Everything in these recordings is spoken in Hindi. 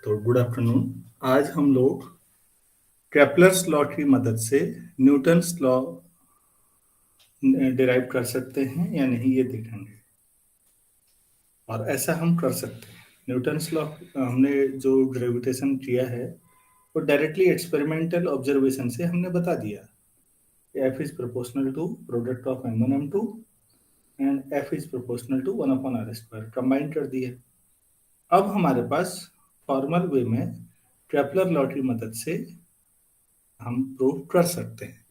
तो गुड आफ्टरनून। आज हम लोग केपलर्स लॉ की मदद से न्यूटन्स लॉ डिराइव कर सकते हैं या नहीं ये देखेंगे। और ऐसा हम कर सकते हैं। न्यूटन्स लॉ हमने जो ग्रेविटेशन किया है वो डायरेक्टली एक्सपेरिमेंटल ऑब्जर्वेशन से हमने बता दिया। F is proportional to product of m1 m2 and F is proportional to 1/r² combine कर दिया। अब हमारे पास फॉर्मल वे में केपलर लॉ की मदद से हम प्रूव कर सकते हैं।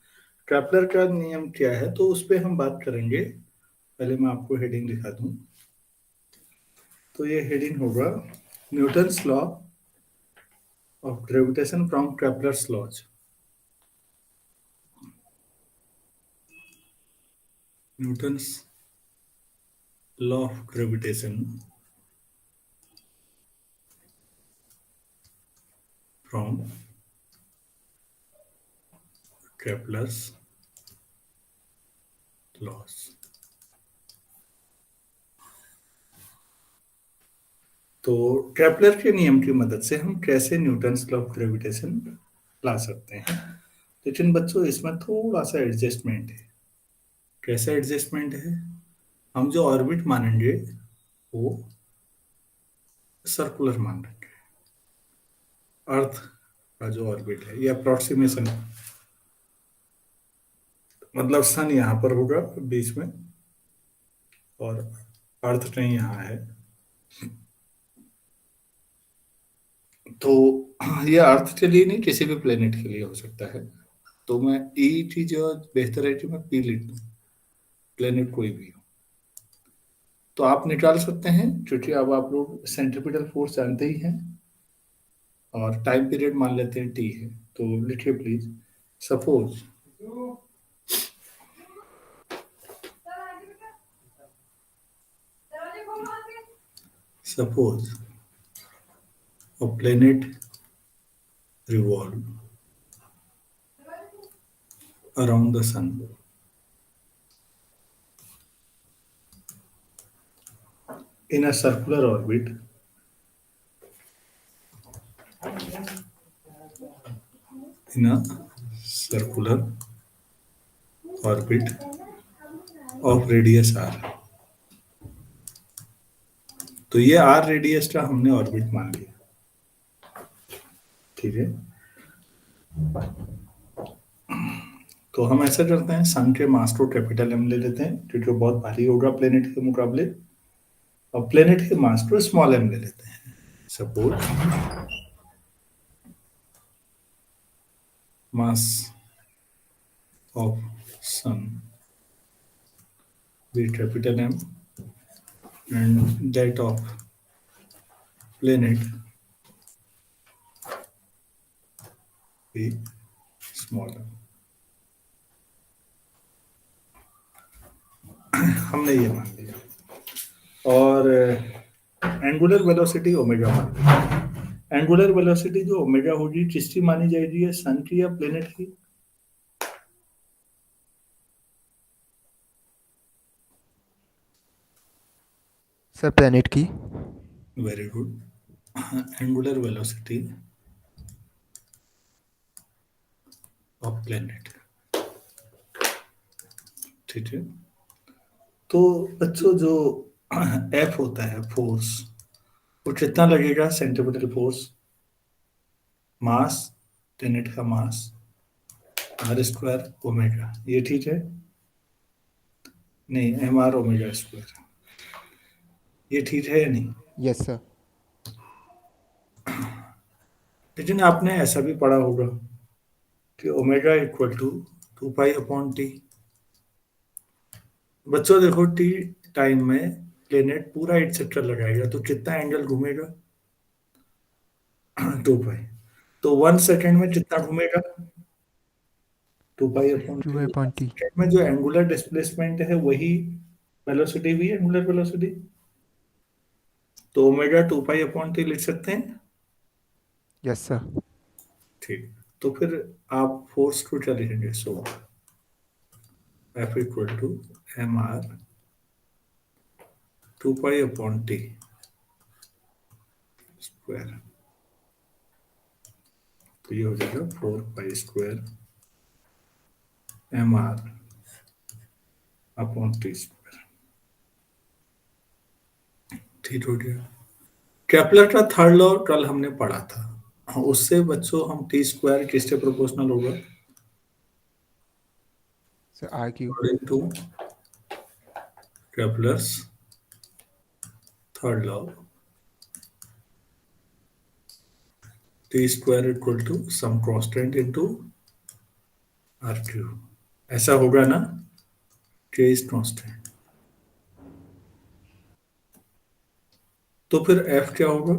केपलर का नियम क्या है तो उस पर हम बात करेंगे। पहले मैं आपको हेडिंग दिखा दूं। तो ये हेडिंग होगा Newton's law of gravitation from Kepler's laws. Newton's law of gravitation from Kepler's laws. तो केपलर के नियम की मदद से हम कैसे न्यूटन्स लॉ ऑफ ग्रेविटेशन ला सकते हैं। लेकिन बच्चों इसमें थोड़ा सा एडजस्टमेंट है। कैसा एडजस्टमेंट है? हम जो ऑर्बिट मानेंगे वो सर्कुलर मान लेंगे। अर्थ का जो ऑर्बिट है ये अप्रोक्सीमेशन, मतलब सन यहाँ पर होगा बीच में और अर्थ कहीं यहाँ है। तो ये अर्थ के लिए नहीं, किसी भी प्लेनेट के लिए हो सकता है। तो मैं ई की जो बेहतर है कि मैं पी लिख दूँ, प्लेनेट कोई भी हो। तो आप निकाल सकते हैं क्योंकि अब आप लोग सेंट्रीपिटल फोर्स जानते ही हैं और टाइम पीरियड मान लेते हैं टी है। तो लिखिए please. Suppose suppose a planet revolve around the sun in a circular orbit in a circular orbit of radius r। तो ये r रेडियस का हमने ऑर्बिट मान लिया, ठीक है। तो हम ऐसा करते हैं, सन के मास को कैपिटल एम ले लेते हैं क्योंकि वो बहुत भारी होगा प्लेनेट के मुकाबले, और प्लेनेट के मास को स्मॉल एम ले लेते हैं। Suppose mass of sun with capital M and that of planet be small m। हमने ये मान लिया और एंगुलर वेलोसिटी ओमेगा मान लिया। एंगुलर वेलोसिटी जो ओमेगा होगी किसकी मानी जाएगी, है सन की या प्लेनेट की? सर प्लेनेट की। Very good. Angular velocity of planet, ठीक है। तो बच्चों जो एफ होता है फोर्स, वो कितना लगेगा? सेंटीमीटर फोर्स, मास, प्लेनेट का मास आर स्क्वायर ओमेगा, ये ठीक है। नहीं, एम आर ओमेगा स्क्वायर, ये ठीक है या नहीं? Yes sir. लेकिन आपने ऐसा भी पढ़ा होगा कि omega equal to 2 pi upon T. बच्चों देखो, टी टाइम में प्लेनेट पूरा एक चक्कर लगाएगा तो कितना एंगल घूमेगा? 2 पाई। तो 1 सेकेंड में कितना घूमेगा? 2 पाई अपॉन टी। 2/टी। सेकेंड में जो एंगुलर डिस्प्लेसमेंट है वही वेलोसिटी भी एंगुलर वेलोसिटी। तो ओमेगा 2 पाई अपॉन टी लिख सकते हैं, यस सर। ठीक। तो फिर आप फोर्स को क्या लिखेंगे? So F equal to M R 2 pi upon T square. तो ये हो जाएगा 4 pi square mr upon T square. ठीक हो गया। केपलर का थर्ड लॉ कल हमने पढ़ा था। हाँ, उससे बच्चों हम टी स्क्वायर किससे प्रोपोर्शनल होगा? Sir R cube. According to Kepler's third law, T square equal to some constant into R cube. ऐसा होगा ना? के इज कांस्टेंट। तो फिर एफ क्या होगा?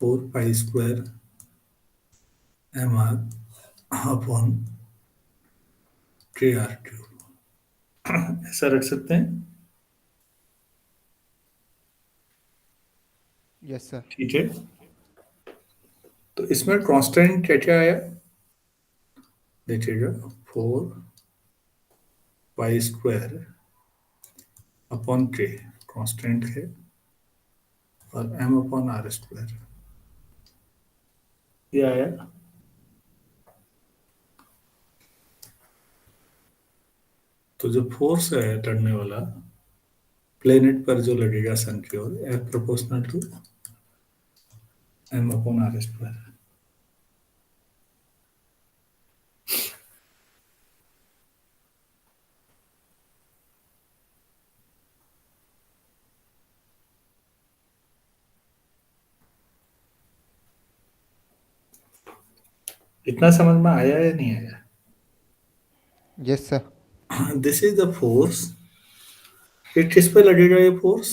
4 पाई स्क्वायर mr अपॉन के आर क्यू। ऐसा रख सकते हैं। Yes sir. ठीक है। तो इसमें कांस्टेंट क्या क्या आया देखिएगा। 4 पाई स्क्वायर अपॉन के कांस्टेंट है, और एम अपॉन आर स्क्वायर ये आया। तो जो फोर्स है टरने वाला प्लेनेट पर जो लगेगा सन की ओर, F proportional to M upon R square. इतना समझ में आया या नहीं आया? Yes sir. This is the force. ये किस पे लगेगा ये फोर्स?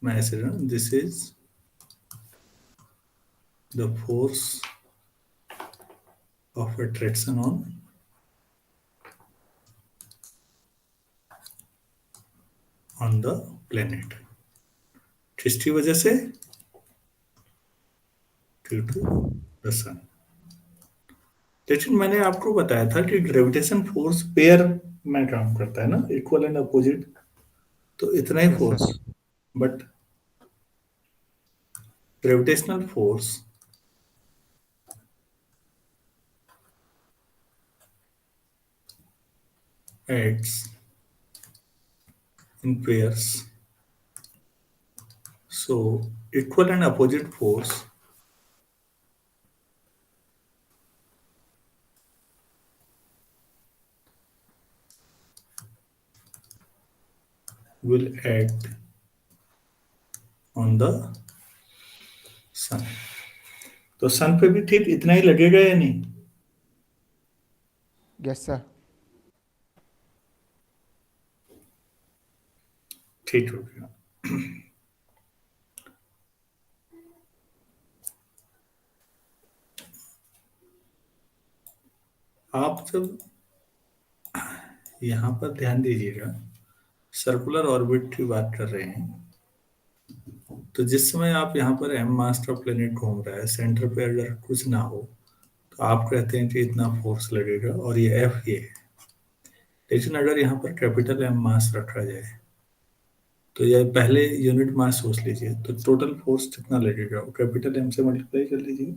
मैं ऐसे this is the force of attraction on the planet. किसकी वजह से? Due to the sun. लेकिन मैंने आपको बताया था कि ग्रेविटेशन फोर्स पेयर में काम करता है ना, इक्वल एंड अपोजिट। तो इतना ही yes force. Sir. But gravitational force acts in pairs. So equal and opposite force will act on the sun. तो सन पे भी ठीक इतना ही लगेगा या नहीं? Yes sir. ठीक हो गया। आप जब यहाँ पर ध्यान दीजिएगा, सर्कुलर ऑर्बिट की बात कर रहे हैं, तो जिस समय आप यहाँ पर एम मास का प्लेनेट घूम रहा है, सेंटर पे अगर कुछ ना हो, तो आप कहते हैं कि इतना फोर्स लगेगा और ये एफ ये है। लेकिन अगर यहाँ पर कैपिटल एम मास रखा जाए, तो ये पहले यूनिट मास सोच लीजिए, तो टोटल फोर्स कितना लगेगा वो कैपिटल एम से मल्टीप्लाई कर लीजिए।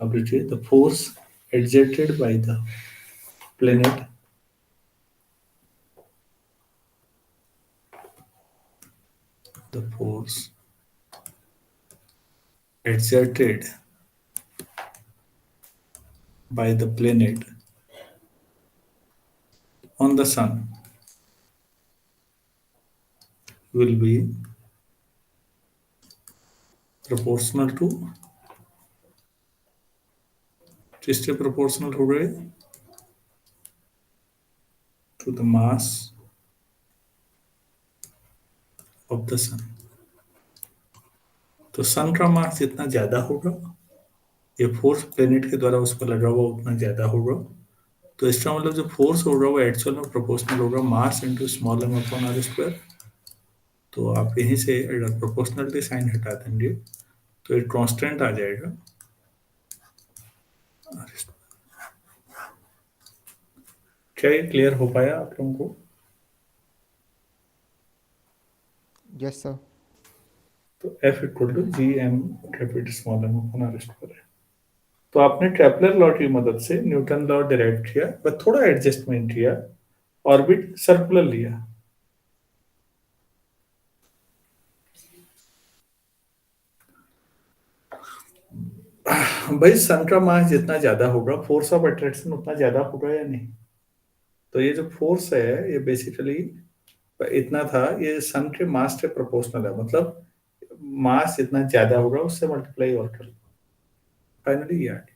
अब लिखिए the force exerted by the planet the force exerted by the planet on the sun will be proportional to, किससे proportional हो गए? To the mass of the sun। तो सन का मास जितना ज्यादा होगा, ये फोर्स प्लेनेट के द्वारा उस पर लगा हुआ उतना ज्यादा होगा। तो इसका मतलब जो फोर्स होगा वो एक्चुअल में प्रोपोर्शनल होगा mass into small M upon R square. तो आप यहीं से अगर प्रोपोर्शनलिटी साइन हटा देंगे, तो एक कांस्टेंट आ जाएगा। क्या ये क्लियर हो पाया आप लोगों को? Yes sir. तो F equal to G M capital small M upon R square है। तो आपने ट्रेपलर लॉ की मदद से न्यूटन लॉ डिराइव किया, बस थोड़ा एडजस्टमेंट किया, ऑर्बिट सर्कुलर लिया। भाई सन का मास जितना ज्यादा होगा, फोर्स ऑफ अट्रैक्शन उतना ज्यादा होगा या नहीं? तो ये जो फोर्स है ये बेसिकली इतना था, ये सन के मास के प्रोपोर्शनल है, मतलब मास जितना ज्यादा होगा उससे मल्टीप्लाई और कर, फाइनली ये आ गया।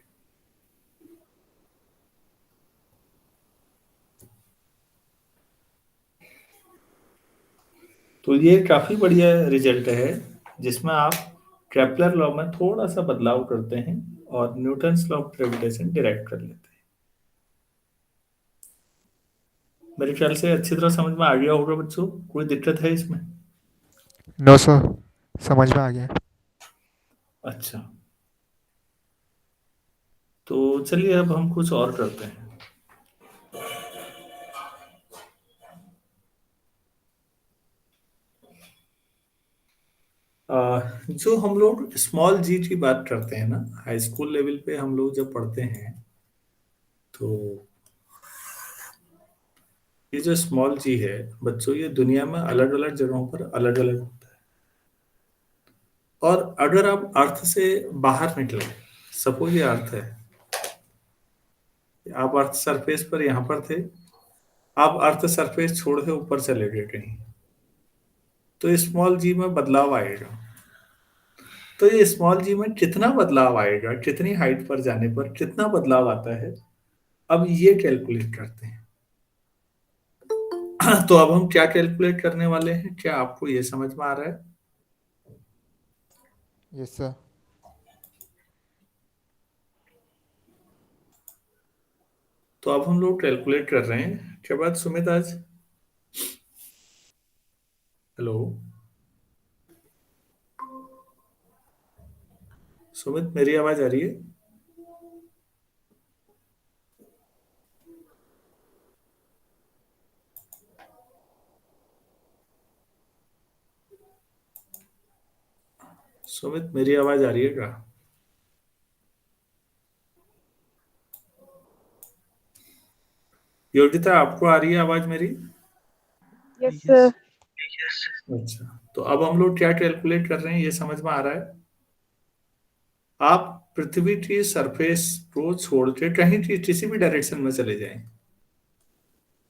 तो ये काफी बढ़िया रिजल्ट है, जिसमें आप केपलर लॉ में थोड़ा सा बदलाव करते हैं और Newton's law of gravitation direct कर लेते हैं। मेरे ख्याल से अच्छी तरह समझ में आ गया होगा बच्चों, कोई दिक्कत है इसमें? नो सर, समझ में आ गया। अच्छा, तो चलिए अब हम कुछ और करते हैं। जो हम लोग स्मॉल जी की बात करते हैं ना, हाई स्कूल लेवल पे हम लोग जब पढ़ते हैं, तो ये जो स्मॉल जी है बच्चों, ये दुनिया में अलग अलग जगहों पर अलग अलग होता है। और अगर आप अर्थ से बाहर निकले, सपोज ये अर्थ है, आप अर्थ सरफेस पर यहाँ पर थे, आप अर्थ सरफेस छोड़ के ऊपर चले गए कहीं, तो स्मॉल जी में बदलाव आएगा। तो ये स्मॉल जी में कितना बदलाव आएगा, कितनी हाइट पर जाने पर कितना बदलाव आता है, अब ये कैलकुलेट करते हैं। तो अब हम क्या कैलकुलेट करने वाले हैं, क्या आपको ये समझ में आ रहा है? Yes sir. तो अब हम लोग कैलकुलेट कर रहे हैं, क्या बात सुमित आज? हेलो सुमित, मेरी आवाज आ रही है? सुमित, मेरी आवाज आ रही है क्या? योगिता, आपको आ रही है आवाज मेरी? Yes yes. सर। अच्छा, तो अब हम लोग क्या कैलकुलेट कर रहे हैं, ये समझ में आ रहा है? आप पृथ्वी की सरफेस को छोड़ के कहीं की किसी भी डायरेक्शन में चले जाएं,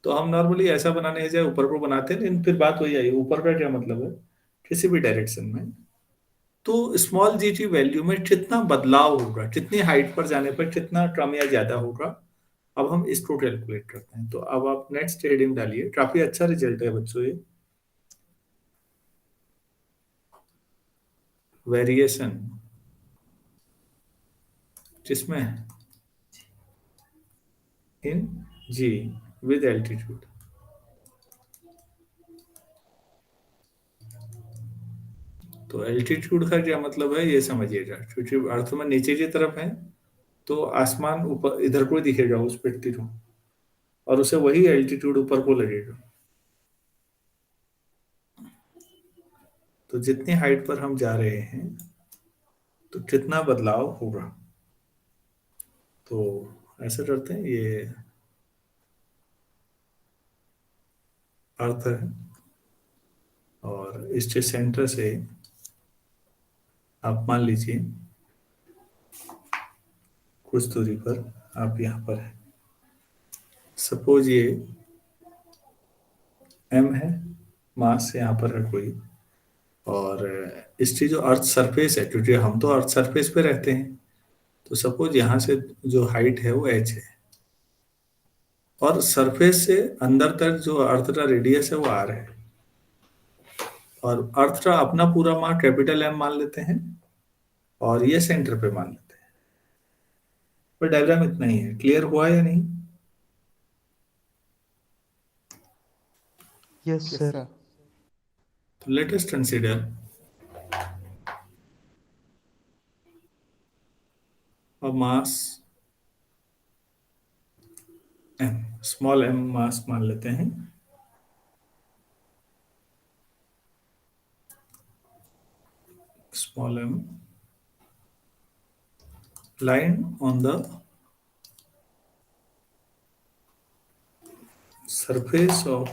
तो हम नॉर्मली ऐसा बनाने के जाए ऊपर को बनाते हैं, लेकिन फिर बात वही आई, ऊपर का क्या मतलब है, किसी भी डायरेक्शन में। तो स्मॉल जी की वैल्यू में कितना बदलाव होगा, कितनी हाइट पर जाने पर कितना कम या ज्यादा होगा, अब हम इसको कैलकुलेट करते हैं। तो अब आप नेक्स्ट हेडिंग डालिए, काफी अच्छा रिजल्ट है बच्चों ये। वेरिएशन किसमें? इन जी विद एल्टीट्यूड। तो एल्टीट्यूड का क्या मतलब है ये समझिएगा, क्योंकि अर्थ में नीचे की तरफ है, तो आसमान ऊपर इधर को दिखेगा उस व्यक्ति को, और उसे वही एल्टीट्यूड ऊपर को लगेगा। तो जितनी हाइट पर हम जा रहे हैं, तो कितना बदलाव होगा। तो ऐसा करते हैं, ये अर्थ है, और इसके सेंटर से आप मान लीजिए कुछ दूरी पर आप यहाँ पर है, सपोज ये एम है, मास यहाँ पर है कोई, और इसकी जो अर्थ सरफेस है, क्योंकि हम तो अर्थ सरफेस पे रहते हैं, तो सपोज यहाँ से जो हाइट है वो एच है, और सरफेस से अंदर तक जो अर्थ का रेडियस है वो आर है, और अर्थ का अपना पूरा मान कैपिटल एम मान लेते हैं, और ये सेंटर पे मान लेते हैं। पर डायग्राम इतना ही है, क्लियर हुआ या नहीं? Yes yes sir. सर। तो let us consider a mass M, small M mass मान लेते हैं, small m line on the surface of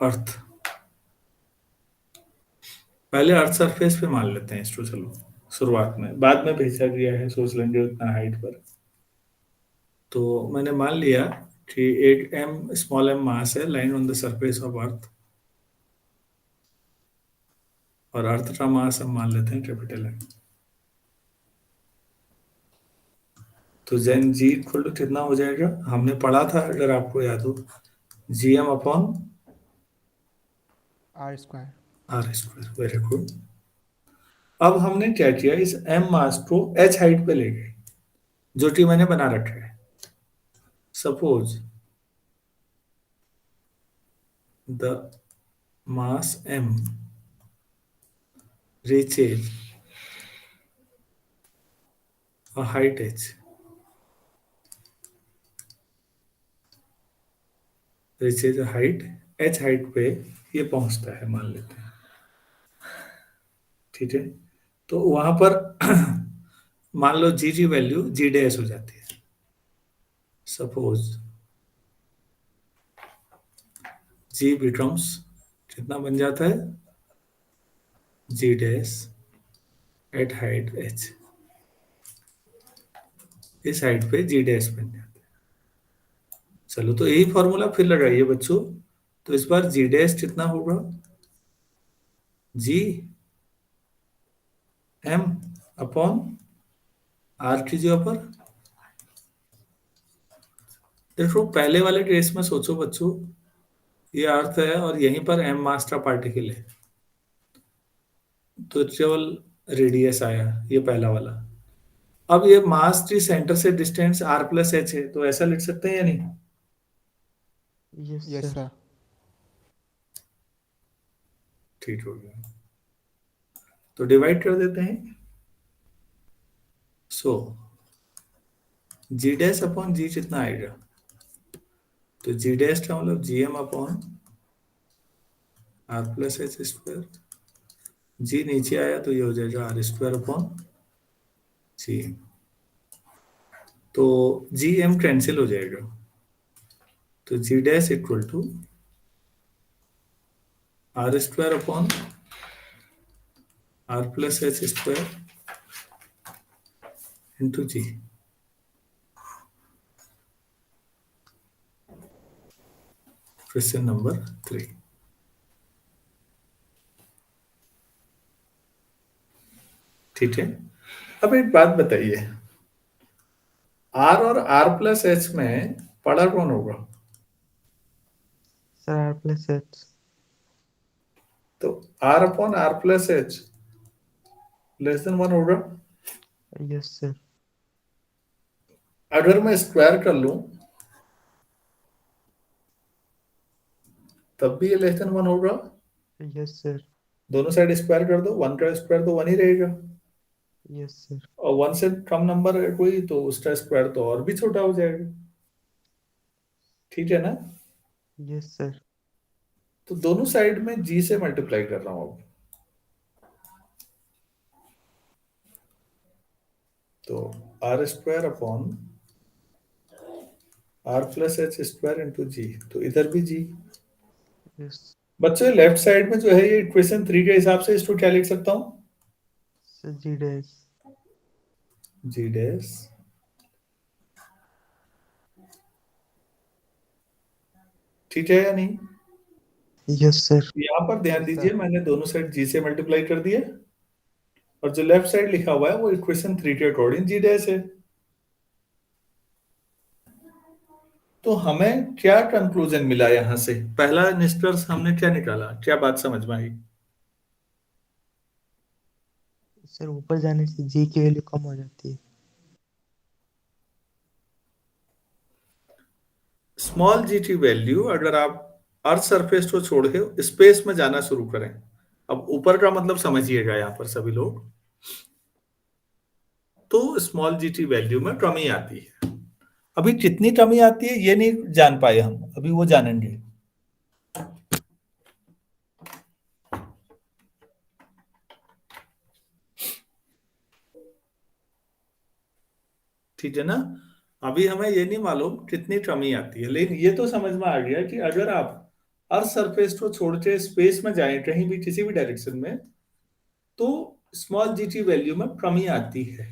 earth. पहले अर्थ सरफेस पे मान लेते हैं इसको, चलो शुरुआत में, बाद में भेजा गया है, सोच लेंगे उतना हाइट पर। तो मैंने मान लिया कि एक एम स्मॉल एम मास है line on the surface of earth, और अर्थ का मास हम मान लेते हैं कैपिटल एम। तो जेन जी इक्वल टू कितना हो जाएगा, हमने पढ़ा था अगर आपको याद हो, G M upon R square. R square. Very good. अब हमने क्या किया, इस एम मास को एच हाइट पे ले गए, जो कि मैंने बना रखा है। Suppose the mass M reaches a height h, reaches a height h height पे ये पहुंचता है, मान लेते हैं, ठीक है। तो वहां पर मान लो जी की वैल्यू जी डैश हो जाती है। सपोज जी बिकम्स कितना बन जाता है, जी डैश एट हाइट एच, इस हाइट पे जी डैश बन जाता है। चलो तो यही फॉर्मूला फिर लगाइए बच्चों। तो इस बार जी डैश कितना होगा, जी एम अपॉन आर कीजिए ऊपर। देखो पहले वाले केस में सोचो बच्चों, ये अर्थ है और यहीं पर एम मास का पार्टिकल है, तो केवल रेडियस आया, ये पहला वाला। अब ये मास की सेंटर से डिस्टेंस आर प्लस एच है, तो ऐसा लिख सकते हैं या नहीं? Yes, yes sir. सर। ठीक हो गया, तो डिवाइड कर देते हैं। सो जी डैश अपॉन जी कितना आएगा, तो जी डैश का मतलब G M upon R plus h square. G नीचे आया तो ये हो जाएगा R square upon G M. तो जी एम कैंसिल हो जाएगा, तो g dash equal to R square upon R plus h square into g. Question number 3। ठीक है, अब एक बात बताइए, आर और आर प्लस एच में बड़ा कौन होगा? Sir, R plus H. तो R upon R plus H less than 1 होगा। Yes, sir. अगर मैं स्क्वायर कर लूं तब भी ये लेस देन 1 होगा। Yes, sir. दोनों साइड स्क्वायर कर दो, 1 का स्क्वायर तो 1 ही रहेगा, Yes, sir. और 1 से कम नंबर है कोई तो उसका स्क्वायर तो और भी छोटा हो जाएगा, ठीक है ना? Yes, sir. तो दोनों साइड में जी से मल्टीप्लाई कर रहा हूं अब। तो R square upon R plus h square into g, तो इधर भी जी। Yes. बच्चों लेफ्ट साइड में जो है ये इक्वेशन 3 के हिसाब से इसको क्या लिख सकता हूं, Sir, G dash. जी डैश ठीक है या नहीं? Yes, sir. यहां पर ध्यान यस दीजिए, सर। मैंने दोनों साइड जी से मल्टीप्लाई कर दिया, और जो लेफ्ट साइड लिखा हुआ है वो इक्वेशन 3 के अकॉर्डिंग जी डैश है। तो हमें क्या कंक्लूजन मिला यहां से, पहला निष्कर्ष हमने क्या निकाला, क्या बात समझ में आई? सर ऊपर जाने से G की वैल्यू कम हो जाती है। स्मॉल जी की वैल्यू अगर आप अर्थ सरफेस को छोड़ के स्पेस में जाना शुरू करें, अब ऊपर का मतलब समझिएगा यहां पर सभी लोग, तो स्मॉल जी की वैल्यू में कमी आती है। अभी कितनी कमी आती है ये नहीं जान पाए हम, अभी वो जानेंगे। ठीक है ना। अभी हमें ये नहीं मालूम कितनी कमी आती है, लेकिन ये तो समझ में आ गया कि अगर आप अर्थ सरफेस को छोड़ के स्पेस में जाएं कहीं भी किसी भी डायरेक्शन में, तो स्मॉल जी की वैल्यू में कमी आती है।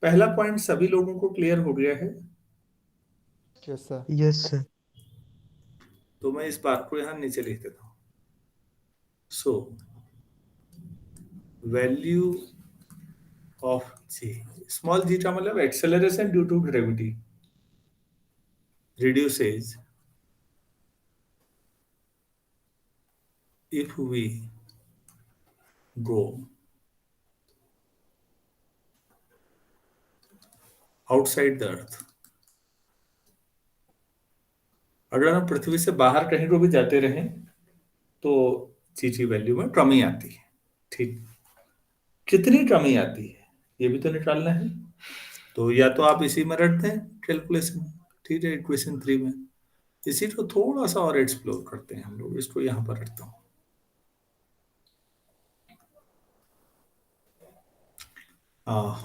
पहला पॉइंट सभी लोगों को क्लियर हो गया है। Yes sir. Yes sir. तो मैं इस बात को यहां नीचे लिख देता हूं। So value of g, small g का मतलब acceleration due to gravity reduces if we go outside the earth। अगर हम पृथ्वी से बाहर कहीं को भी जाते रहें तो जी की वैल्यू में कमी आती है। ठीक, कितनी कमी आती है ये भी तो निकालना है। तो या तो आप इसी में रख दें कैलकुलेशन, ठीक है, इक्वेशन 3 में। इसी को थोड़ा सा और एक्सप्लोर करते हैं हम लोग, इसको यहां पर रखता हूं।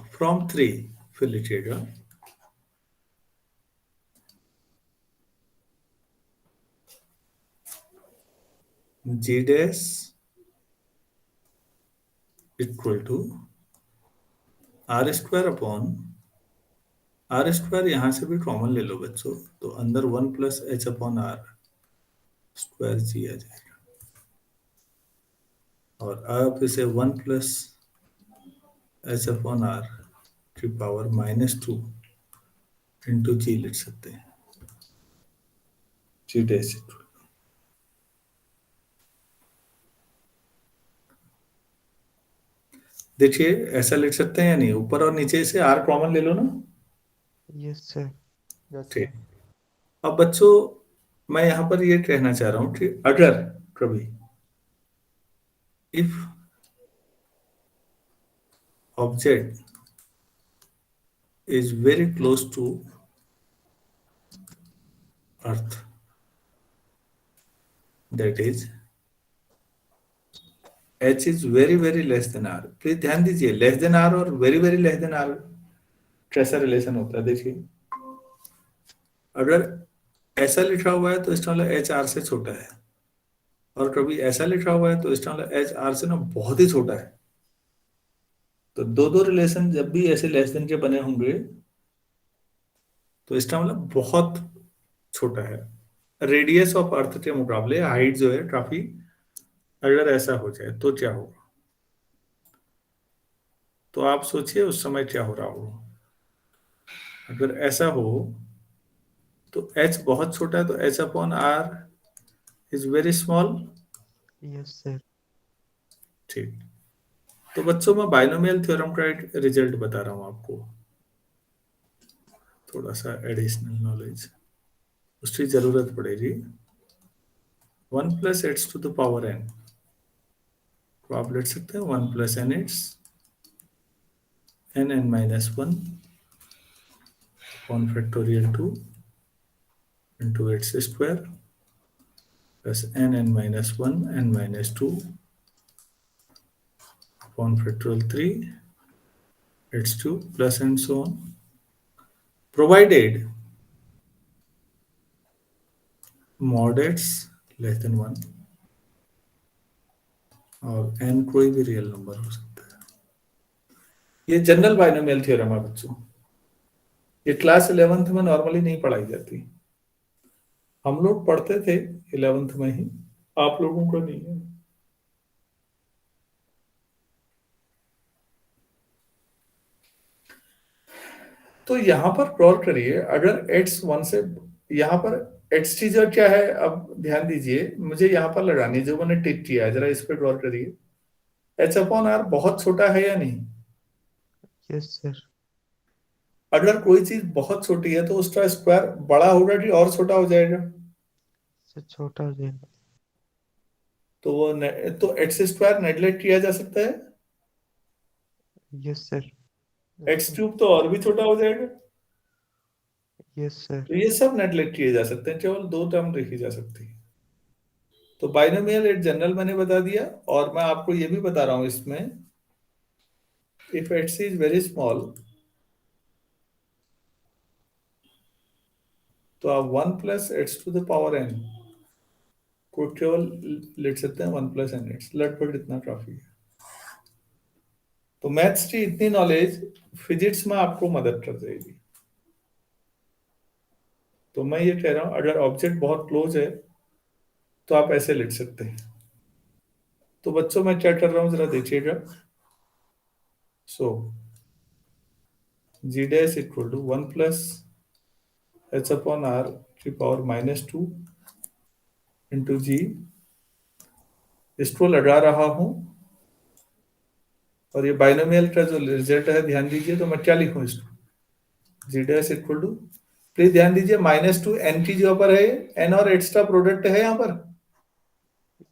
फ्रॉम 3 फिर लिखिएगा g dash equal to R square upon, R square यहां से भी कॉमन ले लो बच्चों, तो अंदर 1 + h/r स्क्वायर जी आ जाएगा, और आप इसे 1 + h/r की पावर -2 इंटू जी लिख सकते हैं। जी डैश, देखिए ऐसा लिख सकते हैं या नहीं, ऊपर और नीचे से आर कॉमन ले लो ना। Yes sir. यस ठीक। सर। अब बच्चों मैं यहां पर ये कहना चाह रहा हूं कि अगर कभी if object is very close to earth, that is h is very very less than r। Please ध्यान दीजिए, लेस देन r और very very less than r कैसा रिलेशन होता है। देखिए अगर ऐसा लिखा हुआ है तो इसका मतलब एच आर से छोटा है, और कभी ऐसा लिखा हुआ है तो इसका मतलब एच आर से ना बहुत ही छोटा है। तो दो दो रिलेशन जब भी ऐसे लेस देन के बने होंगे तो इसका मतलब बहुत छोटा है। रेडियस ऑफ अर्थ के मुकाबले हाइट जो है काफी, अगर ऐसा हो जाए तो क्या होगा। तो आप सोचिए उस समय क्या हो रहा होगा। अगर ऐसा हो तो h बहुत छोटा है, तो h/r is very small. Yes sir. ठीक। तो बच्चों मैं बाइनोमियल थ्योरम का एक रिजल्ट बता रहा हूं आपको, थोड़ा सा एडिशनल नॉलेज उसकी जरूरत पड़ेगी। 1 + x⁴n को आप लिख सकते हैं 1 + n x n(n−1) upon factorial 2 into x² plus n(n−1) n-2 upon factorial 3 x³ plus and so on, provided mod x less than 1 और n कोई भी रियल नंबर हो सकता है। ये जनरल बाइनोमियल थ्योरम है बच्चों, ये क्लास 11th में नॉर्मली नहीं पढ़ाई जाती। हम लोग पढ़ते थे 11th में ही, आप लोगों को नहीं है। तो यहां पर गौर करिए, अगर x 1 से, यहां पर x टीजर क्या है, अब ध्यान दीजिए, मुझे यहां पर लगानी जो मैंने टिक किया है, जरा इस पर गौर करिए। h/r बहुत छोटा है या नहीं। Yes sir. अगर कोई चीज बहुत छोटी है तो उसका स्क्वायर बड़ा होगा कि और छोटा हो जाएगा। सर छोटा हो जाएगा। तो तो x² नेगलेक्ट किया जा सकता है, यस सर। x³ तो और भी छोटा हो जाएगा। Yes sir. तो ये सब नेगलेक्ट किए जा सकते हैं, केवल दो टर्म लिखी जा सकती है। तो बाइनोमियल एक जनरल मैंने बता दिया, और मैं आपको ये भी बता रहा हूं इसमें, if x is very small तो आप 1+h⁴n को केवल लिख सकते हैं 1+n⁻⁻⁻. लगभग इतना काफी है. तो मैथ्स की इतनी नॉलेज फिजिक्स में आपको मदद कर देगी. तो मैं ये कह रहा हूं अगर ऑब्जेक्ट बहुत क्लोज है तो आप ऐसे लिख सकते हैं. तो बच्चों मैं क्या कर रहा हूं जरा देखिएगा. सो g dash equal to 1+h/r⁴ into g. इसको लगा रहा हूं और ये बाइनोमियल का जो रिजल्ट है ध्यान दीजिए. तो मैं क्या लिखूं इसको. g dash equal to, please ध्यान दीजिए -2 n की जगह पर है n और h का प्रोडक्ट है यहाँ पर.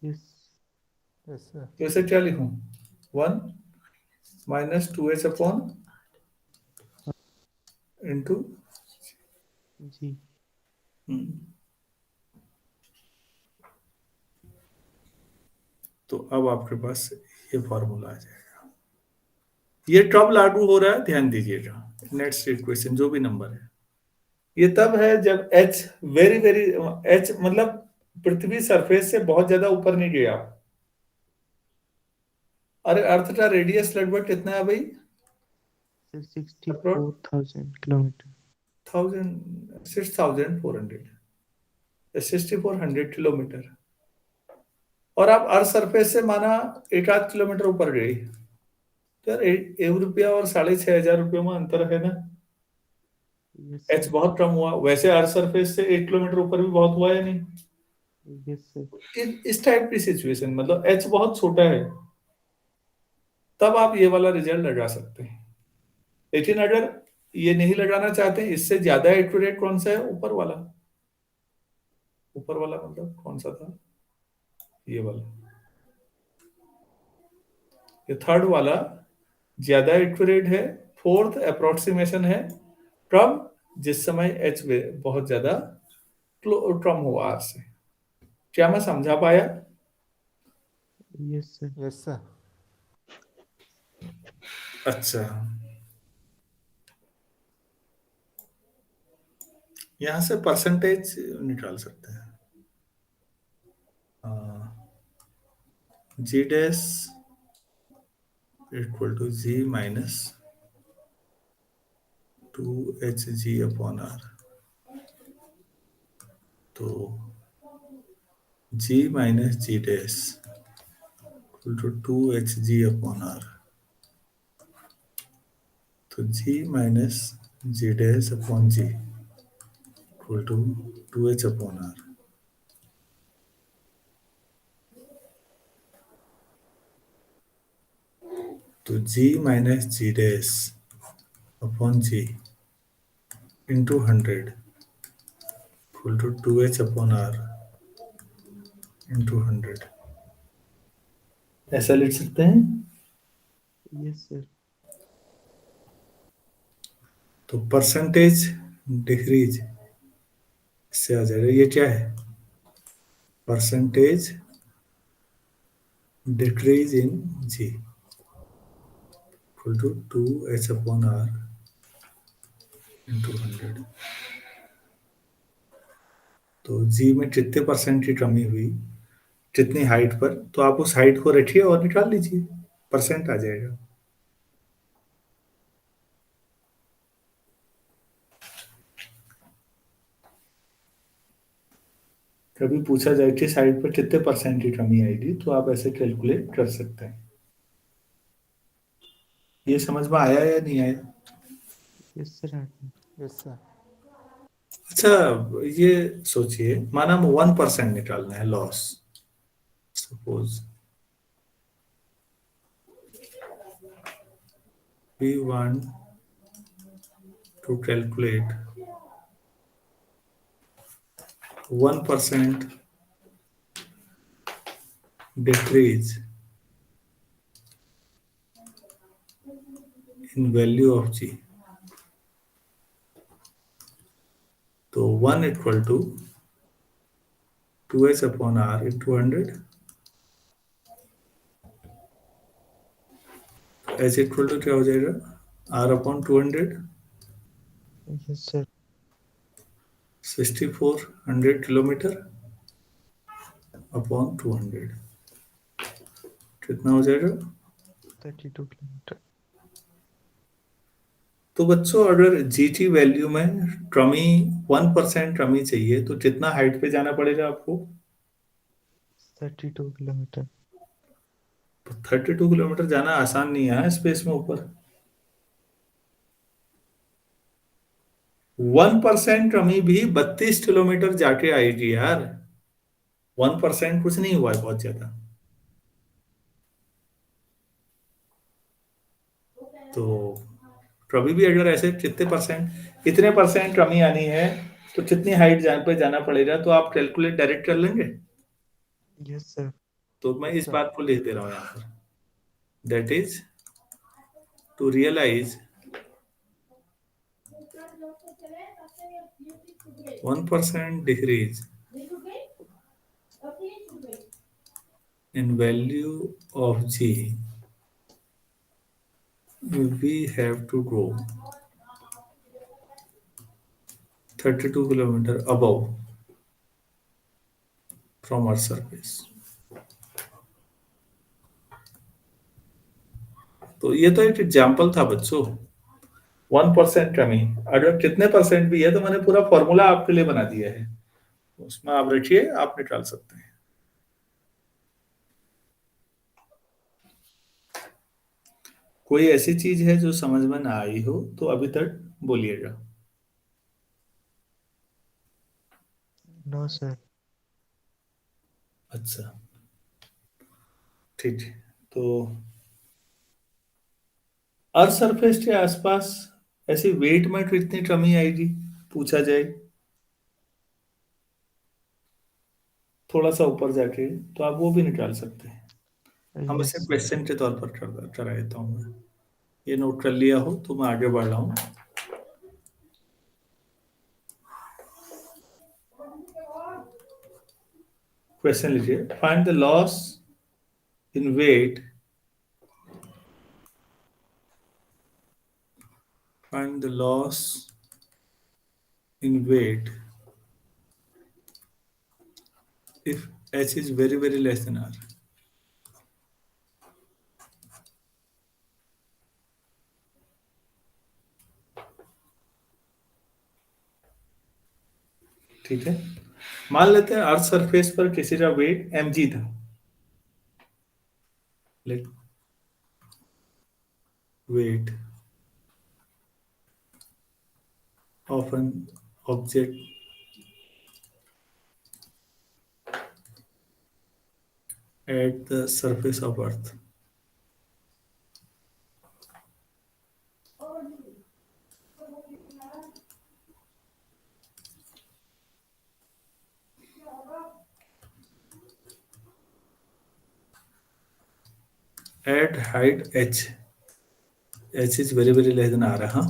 Yes Yes, sir. तो इसे क्या लिखूं. 1 -2h अपॉन इंटू. जी. तो अब आपके पास ये फॉर्मूला आ जाएगा. ये कब लागू हो रहा है ध्यान दीजिएगा. नेक्स्ट इक्वेशन जो भी नंबर है ये तब है जब h वेरी वेरी h मतलब पृथ्वी सरफेस से बहुत ज्यादा ऊपर नहीं गया. अरे अर्थ का रेडियस लगभग कितना है भाई. Sir 64,000 kilometre. 6,400 6,400 किलोमीटर. और आप अर्थ सरफेस से माना 1-8 किलोमीटर ऊपर गई. तो यार 1 रुपया और 6,500 में अंतर है ना. Yes H sir. बहुत कम हुआ. वैसे अर्थ सरफेस से 1 किलोमीटर ऊपर भी बहुत हुआ है नहीं. Yes sir. इस टाइप की सिचुएशन मतलब एच बहुत छोटा है तब आप ये वाला रिजल्ट लगा सकते हैं. लेकिन अगर ये नहीं लगाना चाहते इससे ज्यादा एक्यूरेट कौन सा है. ऊपर वाला. ऊपर वाला मतलब कौन सा था. ये वाला. ये थर्ड वाला ज्यादा एक्यूरेट है. फोर्थ अप्रोक्सीमेशन है कब. जिस समय एच बहुत ज्यादा कम हो आर से. क्या मैं समझा पाया. Yes sir. Yes, sir. अच्छा यहां से परसेंटेज निकाल सकते हैं. g dash equal to g minus 2hg/r. तो g minus g dash equal to 2hg/r. तो g minus g dash upon g equal to 2h/r. तो g minus g dash upon g into 100 equal to 2h/r into 100. ऐसा लिख सकते हैं. Yes sir. तो परसेंटेज डिक्रीज इससे आ जाएगा. ये क्या है. परसेंटेज decrease in ji equal to 2h/r into 100. तो जी में कितने परसेंट की कमी हुई कितनी हाइट पर. तो आप उस हाइट को रखिए और निकाल लीजिए परसेंट आ जाएगा. कभी पूछा जाए कि साइड पर कितने परसेंट की कमी आएगी तो आप ऐसे कैलकुलेट कर सकते हैं. ये समझ में आया या नहीं आया. Yes sir. Yes, sir. अच्छा ये सोचिए माना 1% निकालना है loss. Suppose we want to calculate 1% decrease in value of g. तो 1 equal to 2h/r into 100. h equal to क्या हो जाएगा r/200. Yes sir. 6400 kilometre upon 200 कितना हो जाएगा? 32 किलोमीटर। तो बच्चों अगर जीटी वैल्यू में ट्रमी 1% ट्रमी चाहिए तो कितना हाइट पे जाना पड़ेगा आपको? 32 किलोमीटर। 32 किलोमीटर जाना आसान नहीं है स्पेस में ऊपर। 1% ट्रमी भी 32 किलोमीटर जाके आएगी यार। 1% कुछ नहीं हुआ है बहुत ज्यादा। तो कभी भी अगर ऐसे कितने परसेंट इतने परसेंट कमी आनी है तो कितनी हाइट पे जाना पड़ेगा तो आप कैलकुलेट डायरेक्ट कर लेंगे। Yes sir. तो मैं इस सर बात को लिख दे रहा हूँ यहाँ पर, that is to realise 1% decrease in value of G, we have to go 32 kilometer above from Earth surface. तो ये तो एक एग्जाम्पल था बच्चों। 1% कमी अगर कितने परसेंट भी है तो मैंने पूरा फॉर्मूला आपके लिए बना दिया है, उसमें आप रखिए, आप निकाल सकते हैं। कोई ऐसी चीज है जो समझ में ना आई हो तो अभी तक बोलिएगा। No sir. अच्छा ठीक है। तो अर्थ सरफेस के आसपास ऐसी वेट में कितनी कमी आएगी पूछा जाए थोड़ा सा ऊपर जाके, तो आप वो भी निकाल सकते हैं। हम यस इसे सर। क्वेश्चन के तौर पर करा देता हूँ मैं। ये नोट कर लिया हो तो मैं आगे बढ़ रहा हूँ। क्वेश्चन लीजिए, find the loss in weight, find the loss in weight if h is very less than r। ठीक है, मान लेते हैं अर्थ सरफेस पर किसी का वेट mg था। Let weight of an object at the surface of earth at height h, h is very less than r। हाँ,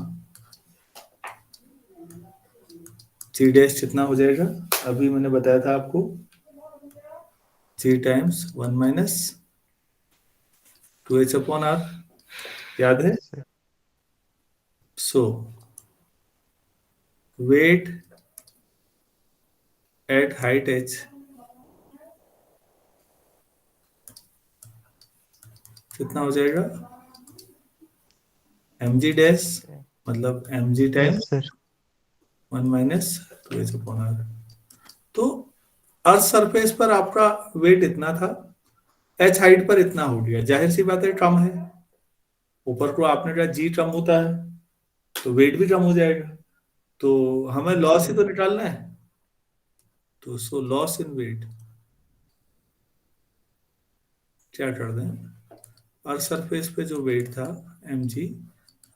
g डैश कितना हो जाएगा? अभी मैंने बताया था आपको, g times 1 minus 2h upon r, याद है? Yes sir. So weight at height h कितना हो जाएगा? mg डैश मतलब mg yes times sir. 1 minus 2h upon r। तो अर्थ सरफेस पर आपका वेट इतना था, एच हाइट पर इतना हो गया, जाहिर सी बात है कम है। ऊपर को आपने कहा जी कम होता है तो वेट भी कम हो जाएगा, तो हमें यस लॉस ही सर। तो निकालना है। तो सो लॉस इन वेट क्या कर दें, अर्थ सरफेस पे जो वेट था mg,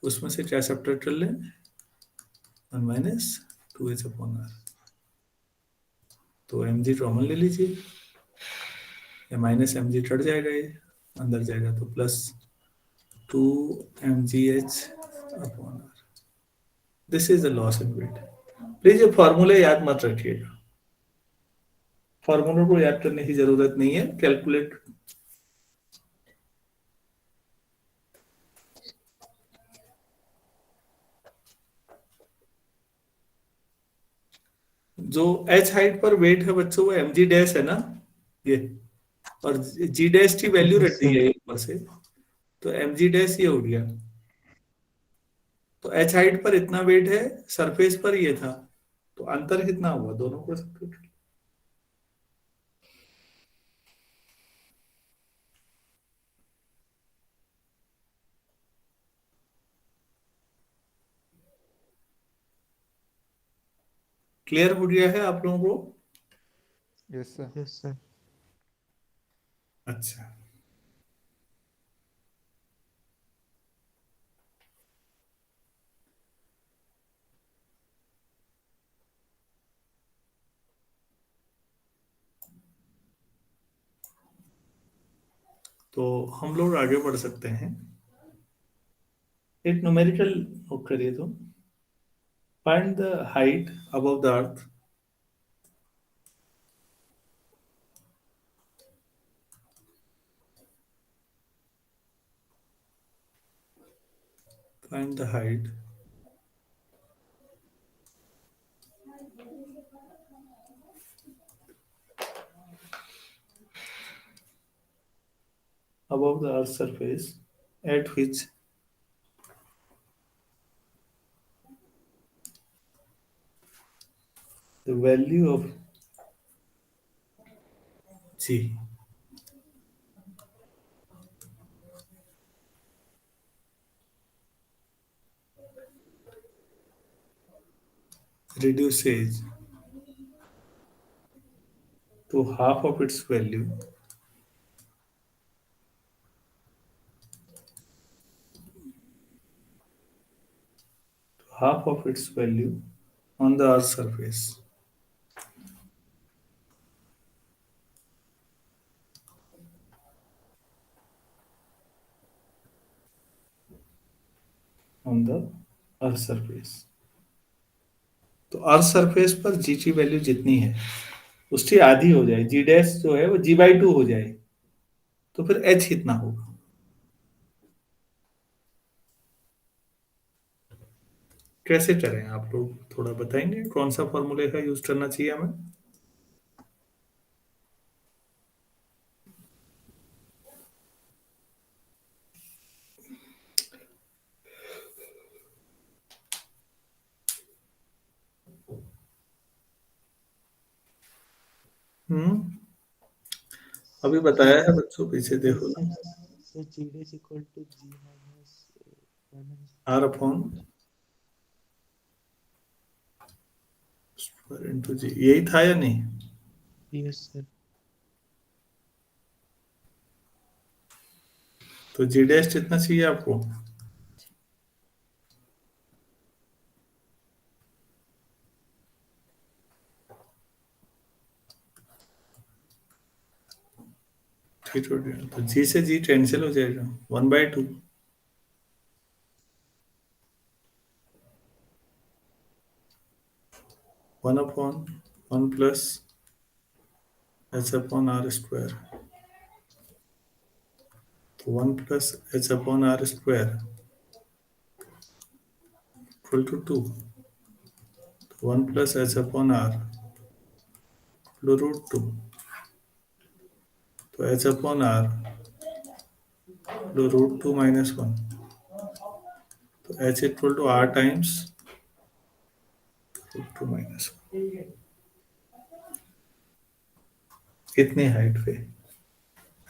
उसमें से क्या सब्ट्रैक्ट कर लें, 1 माइनस 2h अपॉन r। तो mg कॉमन ले लीजिए, या माइनस mg कट जाएगा, ये अंदर जाएगा तो plus 2mgh upon r। This is the loss in weight. Please ये फॉर्मूले याद मत रखिएगा, फॉर्मूलों को याद करने की जरूरत नहीं है, कैलकुलेट। जो एच हाइट पर वेट है बच्चों वो एम जी डैश है ना, ये, और जी डैश की वैल्यू यस रख दी सर। है ऊपर से, तो एम जी डैश ये हो गया। तो एच हाइट पर इतना वेट है, सरफेस पर ये था, तो अंतर कितना हुआ दोनों को substitute। क्लियर हो गया है आप लोगों को? Yes sir. Yes sir. अच्छा, तो हम लोग आगे बढ़ सकते हैं। एक न्यूमेरिकल नोट करिए तो, find the height above the earth, find the height above the earth's surface at which the value of g reduces to half of its value on the earth's surface. On the earth surface, तो अर्थ सरफेस पर जी की वैल्यू जितनी है उसकी आधी हो जाए, जी डैश जो है वो जी बाई टू हो जाए, तो फिर एच कितना होगा? कैसे करें आप लोग थोड़ा बताएंगे, कौन सा फॉर्मूले का यूज करना चाहिए हमें? हम्म, अभी बताया है बच्चों, पीछे सर देखो ना। Sir g dash equal to g minus one R upon into g, यही था या नहीं? Yes sir. तो जी डैश कितना चाहिए आपको? ठीक हो गया, तो जी से जी कैंसिल हो जाएगा, one by two, one upon one plus h upon R square, तो one plus h upon R square equal to two, one plus h upon R root two, तो h upon R root two minus one, तो h equal to R times root two minus one, इतनी हाइट पे